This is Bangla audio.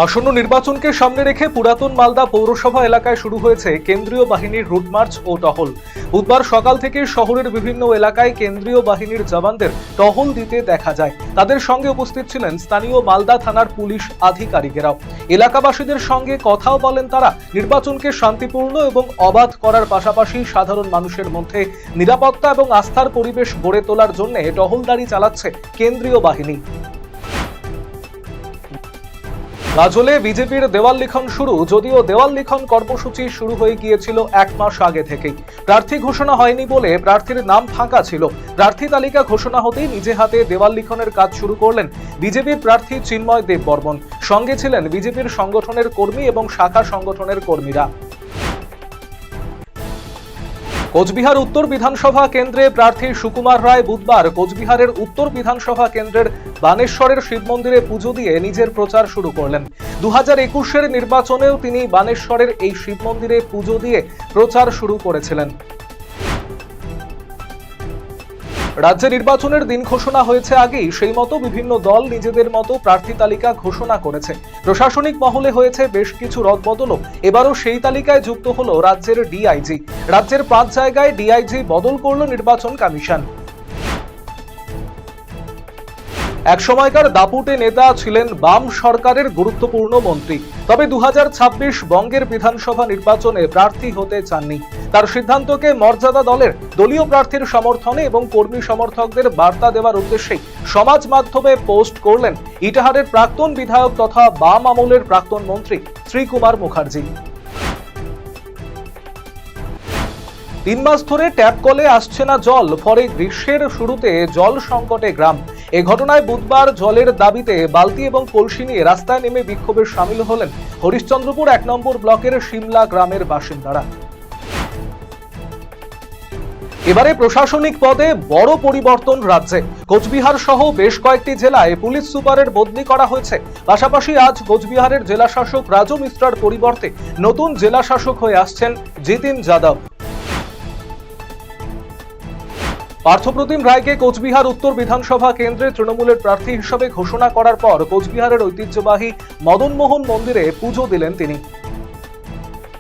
আসন্ন নির্বাচনকে সামনে রেখে পুরাতন মালদা পৌরসভা এলাকায় শুরু হয়েছে কেন্দ্রীয় বাহিনীর রুট মার্চ ও টহল। বুধবার সকাল থেকে শহরের বিভিন্ন এলাকায় কেন্দ্রীয় বাহিনীর জওয়ানদের টহল দিতে দেখা যায়। তাদের সঙ্গে উপস্থিত ছিলেন স্থানীয় মালদা থানার পুলিশ আধিকারিকেরাও। এলাকাবাসীদের সঙ্গে কথাও বলেন তারা। নির্বাচনকে শান্তিপূর্ণ এবং অবাধ করার পাশাপাশি সাধারণ মানুষের মধ্যে নিরাপত্তা এবং আস্থার পরিবেশ গড়ে তোলার জন্য টহলদারি চালাচ্ছে কেন্দ্রীয় বাহিনী। গাজলে বিজেপির দেওয়াল লিখন শুরু। যদিও দেওয়াল লিখন কর্মসূচি শুরু হয়ে গিয়েছিল 1 মাস আগে থেকেই। প্রার্থী ঘোষণা হয়নি বলে প্রার্থীর নাম ফাঁকা ছিল। প্রার্থী তালিকা ঘোষণা হতেই নিজে হাতে দেওয়াল লিখনের কাজ শুরু করলেন বিজেপির প্রার্থী চিন্ময় দেববর্মন। সঙ্গে ছিলেন বিজেপির সংগঠনের কর্মী এবং শাখা সংগঠনের কর্মীরা। কোচবিহার উত্তর বিধানসভা কেন্দ্রে প্রার্থী সুকুমার রায় বুধবার কোচবিহারের উত্তর বিধানসভা কেন্দ্রের বানেশ্বরের শিব মন্দিরে পুজো দিয়ে নিজের প্রচার শুরু করলেন। 2021-এর নির্বাচনেও তিনি বানেশ্বরের এই শিব মন্দিরে পুজো দিয়ে প্রচার শুরু করেছিলেন। রাজ্যে নির্বাচনের দিন ঘোষণা হয়েছে আগেই সেই মতো বিভিন্ন দল নিজেদের মতো প্রার্থী তালিকা ঘোষণা করেছে। প্রশাসনিক মহলে হয়েছে বেশ কিছু রদবদলও। এবারও সেই তালিকায় যুক্ত হলো রাজ্যের ডিআইজি। রাজ্যের 5 জায়গায় ডিআইজি বদল করল নির্বাচন কমিশন। এক সময়কার দাপুটে নেতা ছিলেন বাম সরকারের গুরুত্বপূর্ণ মন্ত্রী। তবে 2026 বঙ্গের বিধানসভা নির্বাচনে প্রার্থী হতে চাননি। তার সিদ্ধান্তকে মর্যাদা দলের দলীয় প্রার্থীর সমর্থনে এবং কর্মী সমর্থকদের বার্তা দেওয়ার উদ্দেশ্যে সমাজ মাধ্যমে পোস্ট করলেন ইটাহারের প্রাক্তন বিধায়ক তথা বাম আমলের প্রাক্তন মন্ত্রী শ্রীকুমার মুখার্জি। 3 মাস ধরে ট্যাপ কলে আসছে না জল, ফলে গ্রীষ্মের শুরুতে জল সংকটে গ্রাম। এ ঘটনায় বুধবার জলের দাবিতে বালতি এবং কলসি নিয়ে রাস্তায় নেমে বিক্ষোভে সামিল হলেন হরিশ্চন্দ্রপুর 1 নম্বর ব্লকের সিমলা গ্রামের বাসিন্দারা। এবারে প্রশাসনিক পদে বড় পরিবর্তন রাজ্যে। কোচবিহার সহ বেশ কয়েকটি জেলায় পুলিশ সুপারের বদলি করা হয়েছে। পাশাপাশি আজ কোচবিহারের জেলা শাসক রাজু মিশ্রার পরিবর্তে নতুন জেলা শাসক হয়ে আসছেন জিতিন যাদব। পার্থপ্রতিম রায়কে কোচবিহার উত্তর বিধানসভা কেন্দ্রে তৃণমূলের প্রার্থী হিসেবে ঘোষণা করার পর কোচবিহারের ঐতিহ্যবাহী মদনমোহন মন্দিরে পুজো দিলেন তিনি।